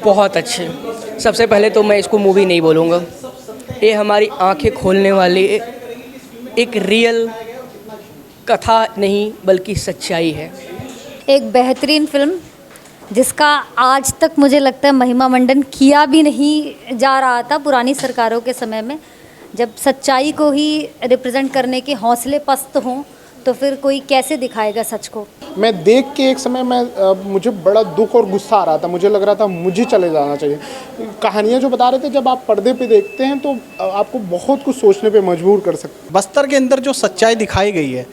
बहुत अच्छे। सबसे पहले तो मैं इसको मूवी नहीं बोलूँगा, ये हमारी आंखें खोलने वाली एक रियल कथा नहीं बल्कि सच्चाई है। एक बेहतरीन फिल्म जिसका आज तक मुझे लगता है महिमा मंडन किया भी नहीं जा रहा था पुरानी सरकारों के समय में। जब सच्चाई को ही रिप्रेजेंट करने के हौसले पस्त हों तो फिर कोई कैसे दिखाएगा सच को। मैं देख के एक समय मुझे बड़ा दुख और गुस्सा आ रहा था, मुझे लग रहा था मुझे चले जाना चाहिए। कहानियाँ जो बता रहे थे जब आप पर्दे पे देखते हैं तो आपको बहुत कुछ सोचने पे मजबूर कर सकते। बस्तर के अंदर जो सच्चाई दिखाई गई है,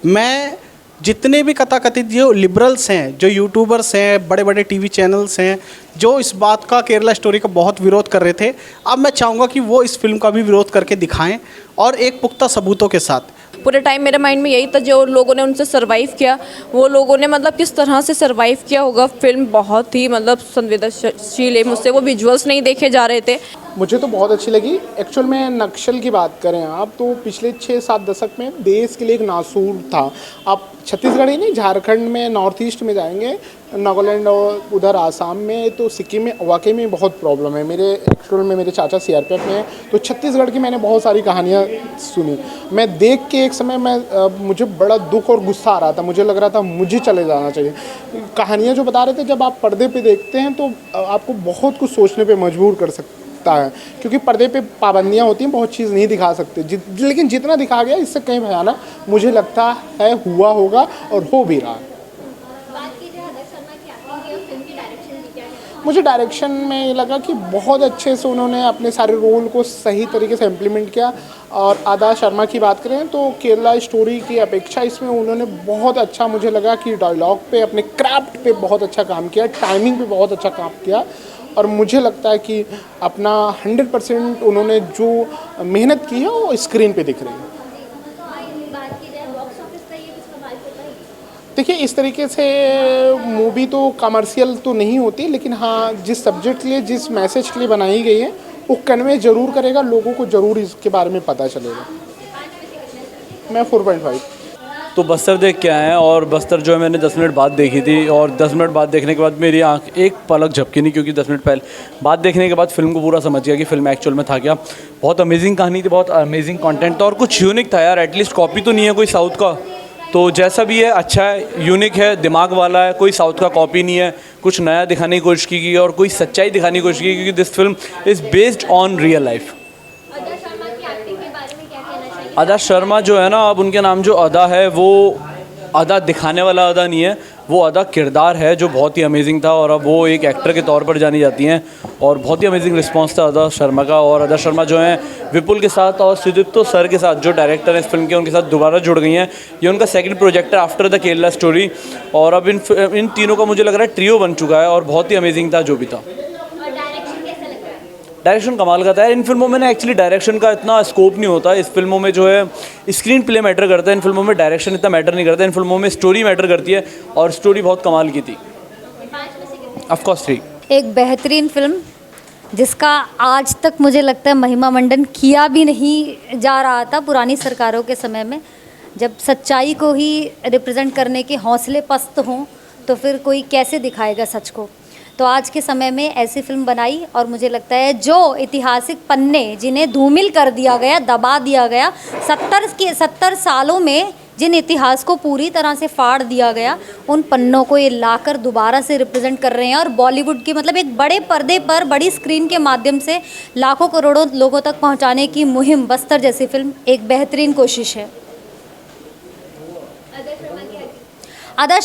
मैं जितने भी कथाकथित जो लिबरल्स हैं, जो यूट्यूबर्स हैं, बड़े बड़े टीवी चैनल्स हैं, जो इस बात का केरला स्टोरी का बहुत विरोध कर रहे थे, अब मैं चाहूँगा कि वो इस फिल्म का भी विरोध करके दिखाएं और एक पुख्ता सबूतों के साथ। पूरे टाइम मेरे माइंड में यही था, जो लोगों ने उनसे सरवाइव किया वो लोगों ने मतलब किस तरह से सरवाइव किया होगा। फिल्म बहुत ही मतलब संवेदनशील है, मुझसे वो विजुअल्स नहीं देखे जा रहे थे। मुझे तो बहुत अच्छी लगी। एक्चुअल में नक्सल की बात करें आप तो पिछले 6-7 दशक में देश के लिए एक नासूर था। आप छत्तीसगढ़ ही नहीं, झारखंड में, नॉर्थ ईस्ट में जाएंगे, नागालैंड और उधर आसाम में, तो सिक्किम में वाकई में बहुत प्रॉब्लम है। एक्चुअल में मेरे चाचा सीआरपीएफ में हैं, तो छत्तीसगढ़ की मैंने बहुत सारी कहानियाँ सुनी। मैं देख के एक समय मुझे बड़ा दुख और गुस्सा आ रहा था, मुझे लग रहा था मुझे चले जाना चाहिए। कहानियाँ जो बता रहे थे जब आप पर्दे पे देखते हैं तो आपको बहुत कुछ सोचने पे मजबूर कर सकता है, क्योंकि पर्दे पे पाबंदियाँ होती हैं, बहुत चीज़ नहीं दिखा सकते। लेकिन जितना दिखा गया इससे कहीं भयानक मुझे लगता है हुआ होगा और हो भी रहा है। मुझे डायरेक्शन में ये लगा कि बहुत अच्छे से उन्होंने अपने सारे रोल को सही तरीके से इम्प्लीमेंट किया। और आदा शर्मा की बात करें तो केरला स्टोरी की अपेक्षा इसमें उन्होंने बहुत अच्छा, मुझे लगा कि डायलॉग पे, अपने क्राफ्ट पे बहुत अच्छा काम किया, टाइमिंग पे बहुत अच्छा काम किया। और मुझे लगता है कि अपना 100% उन्होंने जो मेहनत की है वो स्क्रीन पे दिख रही है। देखिए, इस तरीके से मूवी तो कमर्शियल तो नहीं होती, लेकिन हाँ जिस सब्जेक्ट के लिए, जिस मैसेज के लिए बनाई गई है वो कन्वे ज़रूर करेगा, लोगों को ज़रूर इसके बारे में पता चलेगा। मैं 4.5। तो बस्तर देख के आए हैं, और बस्तर जो है मैंने 10 मिनट बाद देखी थी, और 10 मिनट बाद देखने के बाद मेरी आंख एक पलक झपकी नहीं, क्योंकि 10 मिनट पहले बाद देखने के बाद फिल्म को पूरा समझ गया कि फिल्म एक्चुअल में था क्या। बहुत अमेजिंग कहानी थी, बहुत अमेजिंग कंटेंट था, और कुछ यूनिक था यार। एटलीस्ट कॉपी तो नहीं है कोई साउथ का, तो जैसा भी है अच्छा है, यूनिक है, दिमाग वाला है, कोई साउथ का कॉपी नहीं है। कुछ नया दिखाने की कोशिश की गई और कोई सच्चाई दिखाने की कोशिश की, क्योंकि this film is based on real life. अदा शर्मा जो है ना, अब उनके नाम जो अदा है वो अदा दिखाने वाला अदा नहीं है, वो अदा किरदार है जो बहुत ही अमेजिंग था, और अब वो एक एक्टर के तौर पर जानी जाती हैं। और बहुत ही अमेजिंग रिस्पांस था अदा शर्मा का। और अदा शर्मा जो हैं विपुल के साथ और सुदीप्तो सर के साथ, जो डायरेक्टर हैं इस फिल्म के, उनके साथ दोबारा जुड़ गई हैं। ये उनका सेकंड प्रोजेक्ट है आफ्टर द केरला स्टोरी, और अब इन तीनों का मुझे लग रहा है ट्रियो बन चुका है, और बहुत ही अमेजिंग था जो भी था। डायरेक्शन कमाल का था यार। इन फिल्मों में ना एक्चुअली डायरेक्शन का इतना स्कोप नहीं होता। इस फिल्मों में जो है स्क्रीन प्ले मैटर करता है, इन फिल्मों में डायरेक्शन इतना मैटर नहीं करता। इन फिल्मों में स्टोरी मैटर करती है, और स्टोरी बहुत कमाल की थी। Of course 3। एक बेहतरीन फिल्म जिसका आज तक मुझे लगता है महिमा मंडन किया भी नहीं जा रहा था पुरानी सरकारों के समय में। जब सच्चाई को ही रिप्रेजेंट करने के हौसले पस्त हों तो फिर कोई कैसे दिखाएगा सच को। तो आज के समय में ऐसी फिल्म बनाई, और मुझे लगता है जो ऐतिहासिक पन्ने जिन्हें धूमिल कर दिया गया, दबा दिया गया, 70 सालों में जिन इतिहास को पूरी तरह से फाड़ दिया गया, उन पन्नों को ये लाकर दोबारा से रिप्रेजेंट कर रहे हैं। और बॉलीवुड के मतलब एक बड़े पर्दे पर, बड़ी स्क्रीन के माध्यम से लाखों करोड़ों लोगों तक पहुंचाने की मुहिम बस्तर जैसी फिल्म एक बेहतरीन कोशिश है। आदा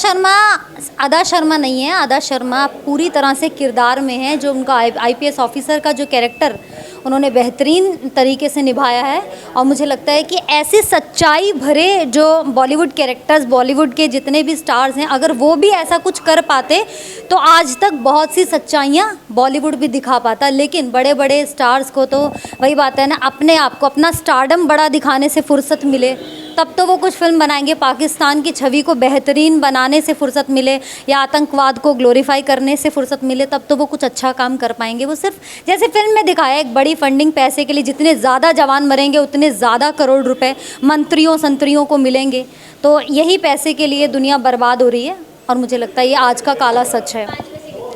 शर्मा नहीं है, आदा शर्मा पूरी तरह से किरदार में है। जो उनका आईपीएस ऑफिसर का जो कैरेक्टर उन्होंने बेहतरीन तरीके से निभाया है। और मुझे लगता है कि ऐसी सच्चाई भरे जो बॉलीवुड कैरेक्टर्स, बॉलीवुड के जितने भी स्टार्स हैं, अगर वो भी ऐसा कुछ कर पाते तो आज तक बहुत सी सच्चाइयाँ बॉलीवुड भी दिखा पाता। लेकिन बड़े बड़े स्टार्स को तो वही बात है ना, अपने आप को, अपना स्टारडम बड़ा दिखाने से फुर्सत मिले तब तो वो कुछ फिल्म बनाएंगे। पाकिस्तान की छवि को बेहतरीन बनाने से फुर्सत मिले, या आतंकवाद को ग्लोरीफाई करने से फुर्सत मिले, तब तो वो कुछ अच्छा काम कर पाएंगे। वो सिर्फ जैसे फिल्म में दिखाया, एक बड़ी फंडिंग पैसे के लिए, जितने ज़्यादा जवान मरेंगे उतने ज़्यादा करोड़ रुपए मंत्रियों संतरियों को मिलेंगे। तो यही पैसे के लिए दुनिया बर्बाद हो रही है, और मुझे लगता है ये आज का काला सच है।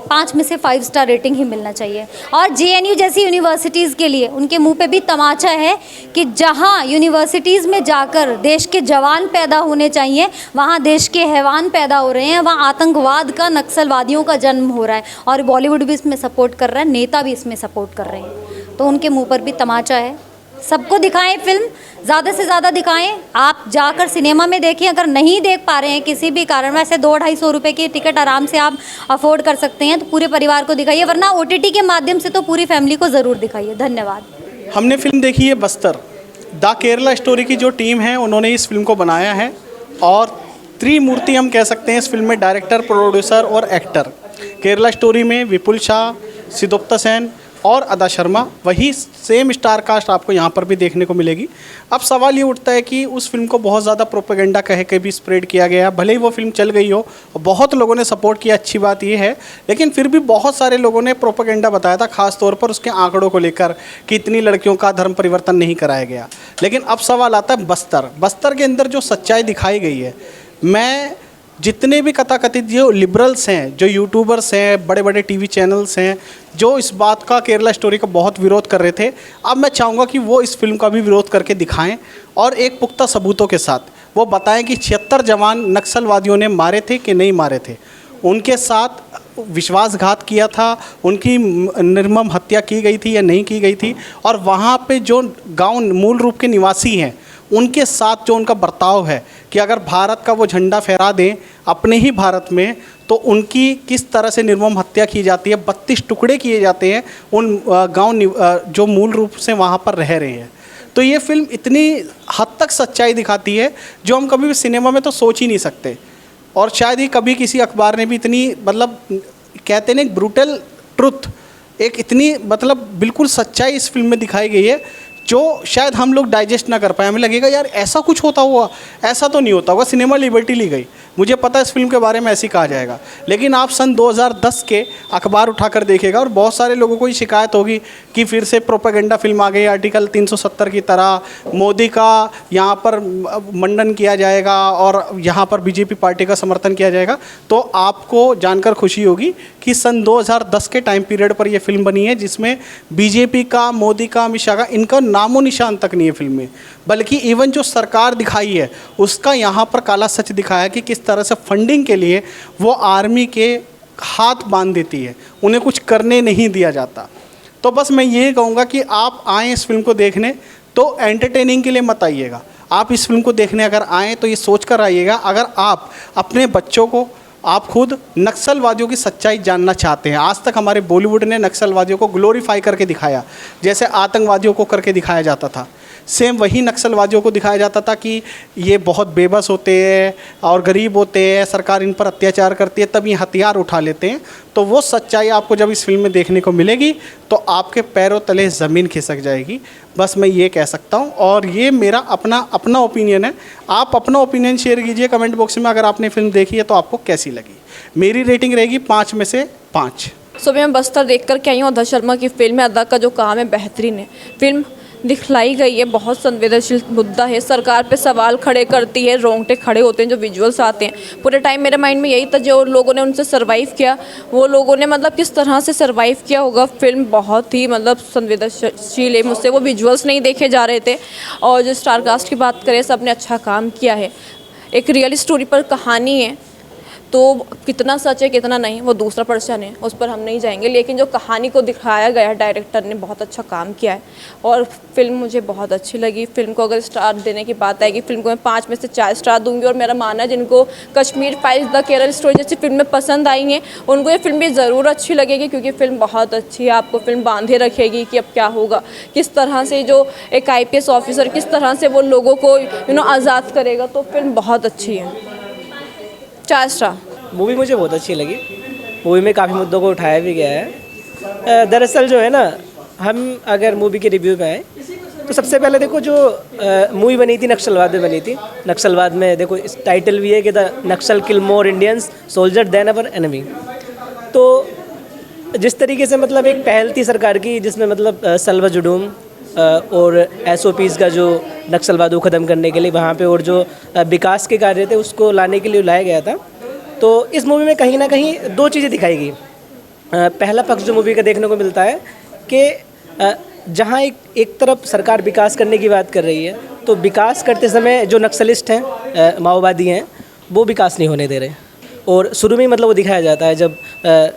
5 में से 5 स्टार रेटिंग ही मिलना चाहिए। और जेएनयू जैसी यूनिवर्सिटीज़ के लिए उनके मुंह पे भी तमाचा है कि जहां यूनिवर्सिटीज़ में जाकर देश के जवान पैदा होने चाहिए, वहां देश के हैवान पैदा हो रहे हैं, वहां आतंकवाद का, नक्सलवादियों का जन्म हो रहा है। और बॉलीवुड भी इसमें सपोर्ट कर रहा है, नेता भी इसमें सपोर्ट कर रहे हैं, तो उनके मुँह पर भी तमाचा है। सबको दिखाएं फिल्म, ज़्यादा से ज़्यादा दिखाएं। आप जाकर सिनेमा में देखें, अगर नहीं देख पा रहे हैं किसी भी कारण, वैसे 200-250 रुपये की टिकट आराम से आप अफोर्ड कर सकते हैं, तो पूरे परिवार को दिखाइए, वरना ओटीटी के माध्यम से तो पूरी फैमिली को ज़रूर दिखाइए। धन्यवाद। हमने फिल्म देखी है बस्तर। द केरला स्टोरी की जो टीम है उन्होंने इस फिल्म को बनाया है और त्रिमूर्ति हम कह सकते हैं इस फिल्म में, डायरेक्टर, प्रोड्यूसर और एक्टर। केरला स्टोरी में विपुल शाह, सिद्धोप्ता सेन और अदा शर्मा, वही सेम स्टार कास्ट आपको यहाँ पर भी देखने को मिलेगी। अब सवाल ये उठता है कि उस फिल्म को बहुत ज़्यादा प्रोपेगेंडा कह के भी स्प्रेड किया गया, भले ही वो फिल्म चल गई हो और बहुत लोगों ने सपोर्ट किया, अच्छी बात ये है, लेकिन फिर भी बहुत सारे लोगों ने प्रोपेगेंडा बताया था, खास तौर पर उसके आंकड़ों को लेकर कि इतनी लड़कियों का धर्म परिवर्तन नहीं कराया गया। लेकिन अब सवाल आता है बस्तर के अंदर जो सच्चाई दिखाई गई है, मैं जितने भी कथाकथित जो लिबरल्स हैं, जो यूट्यूबर्स हैं, बड़े बड़े टीवी चैनल्स हैं, जो इस बात का, केरला स्टोरी का बहुत विरोध कर रहे थे, अब मैं चाहूँगा कि वो इस फिल्म का भी विरोध करके दिखाएं और एक पुख्ता सबूतों के साथ वो बताएं कि 76 जवान नक्सलवादियों ने मारे थे कि नहीं मारे थे, उनके साथ विश्वासघात किया था, उनकी निर्मम हत्या की गई थी या नहीं की गई थी, और वहाँ पे जो गाँव मूल रूप के निवासी हैं उनके साथ जो उनका बर्ताव है कि अगर भारत का वो झंडा फहरा दें अपने ही भारत में, तो उनकी किस तरह से निर्मम हत्या की जाती है, 32 टुकड़े किए जाते हैं उन गांव जो मूल रूप से वहाँ पर रह रहे हैं। तो ये फिल्म इतनी हद तक सच्चाई दिखाती है जो हम कभी भी सिनेमा में तो सोच ही नहीं सकते, और शायद ही कभी किसी अखबार ने भी इतनी, मतलब कहते हैं ना, एक ब्रूटल ट्रुथ, एक इतनी मतलब बिल्कुल सच्चाई इस फिल्म में दिखाई गई है जो शायद हम लोग डाइजेस्ट ना कर पाए। हमें लगेगा यार ऐसा कुछ होता हुआ, ऐसा तो नहीं होता होगा, सिनेमा लिबर्टी ली गई। मुझे पता है इस फिल्म के बारे में ऐसे ही कहा जाएगा, लेकिन आप सन 2010 के अखबार उठाकर देखेगा और बहुत सारे लोगों को ये शिकायत होगी कि फिर से प्रोपेगेंडा फिल्म आ गई, आर्टिकल 370 की तरह मोदी का यहाँ पर मंडन किया जाएगा और यहाँ पर बीजेपी पार्टी का समर्थन किया जाएगा। तो आपको जानकर खुशी होगी कि सन 2010 के टाइम पीरियड पर यह फिल्म बनी है, जिसमें बीजेपी का, मोदी का, अमित शाह का, इनका नामो निशान तक नहीं है फिल्म में, बल्कि इवन जो सरकार दिखाई है उसका यहाँ पर काला सच दिखाया कि किस तरह से फंडिंग के लिए वो आर्मी के हाथ बांध देती है, उन्हें कुछ करने नहीं दिया जाता। तो बस मैं ये कहूँगा कि आप आएँ इस फिल्म को देखने, तो एंटरटेनिंग के लिए मत आइएगा, आप इस फिल्म को देखने अगर आएँ तो ये सोच कर आइएगा, अगर आप अपने बच्चों को, आप खुद नक्सलवादियों की सच्चाई जानना चाहते हैं। आज तक हमारे बॉलीवुड ने नक्सलवादियों को ग्लोरीफाई करके दिखाया, जैसे आतंकवादियों को करके दिखाया जाता था, सेम वही नक्सलवादियों को दिखाया जाता था कि ये बहुत बेबस होते हैं और गरीब होते हैं, सरकार इन पर अत्याचार करती है, तब ये हथियार उठा लेते हैं। तो वो सच्चाई आपको जब इस फिल्म में देखने को मिलेगी तो आपके पैरों तले ज़मीन खिसक जाएगी। बस मैं ये कह सकता हूँ, और ये मेरा अपना ओपिनियन है। आप अपना ओपिनियन शेयर कीजिए कमेंट बॉक्स में, अगर आपने फिल्म देखी है तो आपको कैसी लगी। मेरी रेटिंग रहेगी 5 में से 5। सो मैं बस्तर देख कर के आई हूँ। अदा शर्मा की फिल्म है, अदा का जो काम है बेहतरीन है। फिल्म दिखलाई गई है, बहुत संवेदनशील मुद्दा है, सरकार पे सवाल खड़े करती है, रोंगटे खड़े होते हैं जो विजुअल्स आते हैं। पूरे टाइम मेरे माइंड में यही था, जो लोगों ने उनसे सर्वाइव किया, वो लोगों ने मतलब किस तरह से सर्वाइव किया होगा। फिल्म बहुत ही मतलब संवेदनशील है, मुझसे वो विजुअल्स नहीं देखे जा रहे थे। और जो स्टार कास्ट की बात करें, सब ने अच्छा काम किया है। एक रियल स्टोरी पर कहानी है, तो कितना सच है कितना नहीं वो दूसरा पर्सन है, उस पर हम नहीं जाएंगे। लेकिन जो कहानी को दिखाया गया है, डायरेक्टर ने बहुत अच्छा काम किया है और फिल्म मुझे बहुत अच्छी लगी। फिल्म को अगर स्टार देने की बात आएगी, फिल्म को मैं 5 में से 4 स्टार दूंगी। और मेरा मानना है जिनको Kashmir files, the Kerala story जैसी फिल्में पसंद आई हैं, उनको ये फिल्म भी ज़रूर अच्छी लगेगी, क्योंकि फिल्म बहुत अच्छी है। आपको फिल्म बांधे रखेगी कि अब क्या होगा, किस तरह से जो एक IPS ऑफिसर किस तरह से वो लोगों को आज़ाद करेगा। तो फिल्म बहुत अच्छी है, 4 स्टार। मूवी मुझे बहुत अच्छी लगी। मूवी में काफ़ी मुद्दों को उठाया भी गया है। दरअसल जो है ना, हम अगर मूवी के रिव्यू पे आए तो सबसे पहले देखो, जो मूवी बनी थी नक्सलवाद में बनी थी। नक्सलवाद में देखो इस टाइटल भी है कि the Naxal kill more Indians soldier than our enemy. तो जिस तरीके से मतलब एक पहल थी सरकार की, जिसमें मतलब सल्वा जुडूम और SOPs का जो नक्सलवाद को ख़त्म करने के लिए वहाँ पे, और जो विकास के कार्य थे उसको लाने के लिए लाया गया था। तो इस मूवी में कहीं ना कहीं 2 चीज़ें दिखाई गई। पहला पक्ष जो मूवी का देखने को मिलता है कि जहाँ एक तरफ सरकार विकास करने की बात कर रही है, तो विकास करते समय जो नक्सलिस्ट हैं, माओवादी हैं, वो विकास नहीं होने दे रहे। और शुरू में ही मतलब वो दिखाया जाता है जब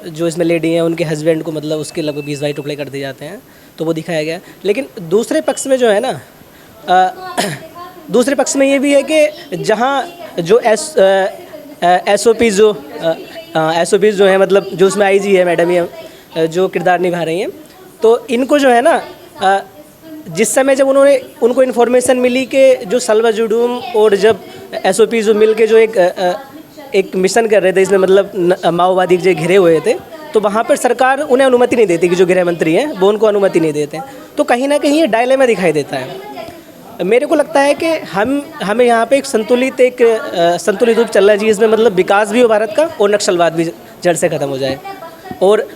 जो इसमें लेडी हैं उनके हस्बैंड को मतलब उसके लगभग 20-22 टुकड़े कर दिए जाते हैं, तो वो दिखाया गया। लेकिन दूसरे पक्ष में जो है ना, दूसरे पक्ष में ये भी है कि जहाँ जो SOPs जो है, मतलब जो उसमें IG है मैडम, ये जो किरदार निभा रही हैं, तो इनको जो है ना, जिस समय जब उनको इन्फॉर्मेशन मिली कि जो सल्वा जुडूम और जब SOPs जो मिल के जो एक मिशन कर रहे थे, इसमें मतलब माओवादी जो घिरे हुए थे, तो वहाँ पर सरकार उन्हें अनुमति नहीं देती कि जो गृह मंत्री हैं वो उनको अनुमति नहीं देते। तो कहीं ना कहीं ये डायलेमा दिखाई देता है। मेरे को लगता है कि हमें यहाँ पे एक संतुलित रूप चल रहा है जी, इसमें मतलब विकास भी हो भारत का और नक्सलवाद भी जड़ से ख़त्म हो जाए। और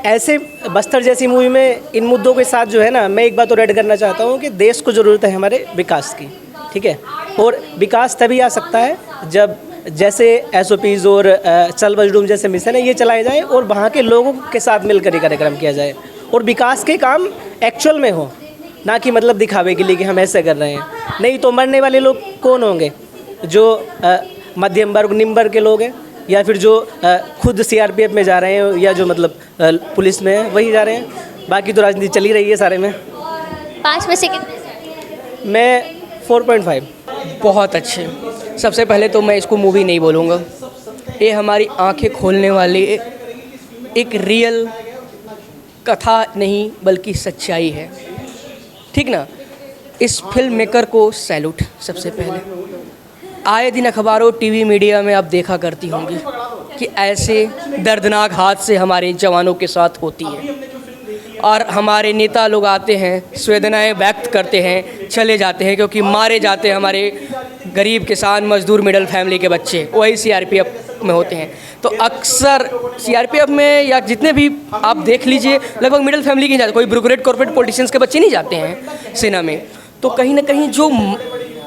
ऐसे बस्तर जैसी मूवी में इन मुद्दों के साथ जो है ना, मैं एक बात और ऐड करना चाहता हूँ कि देश को ज़रूरत है हमारे विकास की, ठीक है। और विकास तभी आ सकता है जब जैसे SOPs और सल्वा जुडूम जैसे मिशन है ये चलाए जाए और वहाँ के लोगों के साथ मिलकर ये कार्यक्रम किया जाए और विकास के काम एक्चुअल में हो, ना कि मतलब दिखावे के लिए कि हम ऐसे कर रहे हैं। नहीं तो मरने वाले लोग कौन होंगे? जो मध्यम वर्ग, निम्न वर्ग के लोग हैं, या फिर जो खुद CRPF में जा रहे हैं, या जो मतलब पुलिस में है वही जा रहे हैं। बाकी तो राजनीति चली रही है सारे में। 5 में से कितने? मैं 4.5। बहुत अच्छे। सबसे पहले तो मैं इसको मूवी नहीं बोलूँगा, ये हमारी आंखें खोलने वाली एक रियल कथा नहीं बल्कि सच्चाई है, ठीक ना। इस फिल्म मेकर को सैल्यूट। सबसे पहले आए दिन अखबारों, TV, मीडिया में आप देखा करती होंगी कि ऐसे दर्दनाक हादसे हमारे जवानों के साथ होती है और हमारे नेता लोग आते हैं, संवेदनाएं व्यक्त करते हैं, चले जाते हैं, क्योंकि मारे जाते हैं हमारे गरीब किसान मजदूर मिडिल फैमिली के बच्चे, वही CRPF में होते हैं। तो अक्सर CRPF में या जितने भी आप देख लीजिए, लगभग मिडिल फैमिली के जाते, कोई ब्यूरोक्रेट कॉर्पोरेट पॉलिटिशियंस के बच्चे नहीं जाते हैं सेना में। तो कहीं ना कहीं जो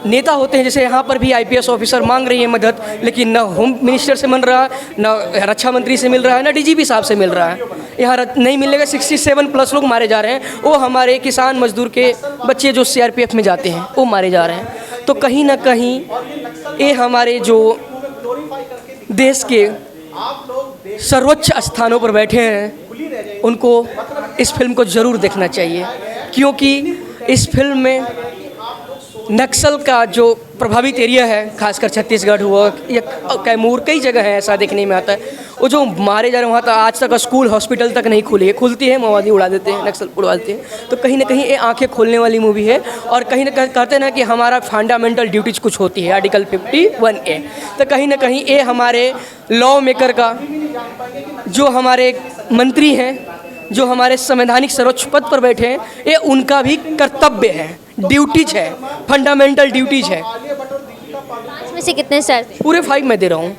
नेता होते हैं, जैसे यहाँ पर भी IPS ऑफिसर मांग रही है मदद, लेकिन ना होम मिनिस्टर से मिल रहा है, ना रक्षा मंत्री से मिल रहा है, ना DGP साहब से मिल रहा है। यहाँ नहीं मिलेगा। 67+ लोग मारे जा रहे हैं, वो हमारे किसान मजदूर के बच्चे जो CRPF में जाते हैं वो मारे जा रहे हैं। तो कहीं ना कहीं ये हमारे जो देश के सर्वोच्च स्थानों पर बैठे हैं उनको इस फिल्म को ज़रूर देखना चाहिए, क्योंकि इस फिल्म में नक्सल का जो प्रभावित एरिया है, खासकर छत्तीसगढ़ हुआ या कैमूर, कई जगह है ऐसा देखने में आता है। वो जो मारे जा रहे हैं वहाँ तक आज तक स्कूल हॉस्पिटल तक नहीं खुली है, खुलती है माओवादी उड़ा देते हैं, नक्सल उड़ा देते हैं। तो कहीं ना कहीं ये आंखें खोलने वाली मूवी है। और कहीं ना कहीं कहते हैं ना कि हमारा फंडामेंटल ड्यूटीज कुछ होती है, आर्टिकल 51A। तो कहीं ना कहीं ये हमारे लॉ मेकर का, जो हमारे मंत्री हैं, जो हमारे संवैधानिक सर्वोच्च पद पर बैठे हैं, ये उनका भी कर्तव्य है, ड्यूटीज है, फंडामेंटल ड्यूटीज है। 5 में से कितने स्टार? पूरे 5 मैं दे रहा हूँ।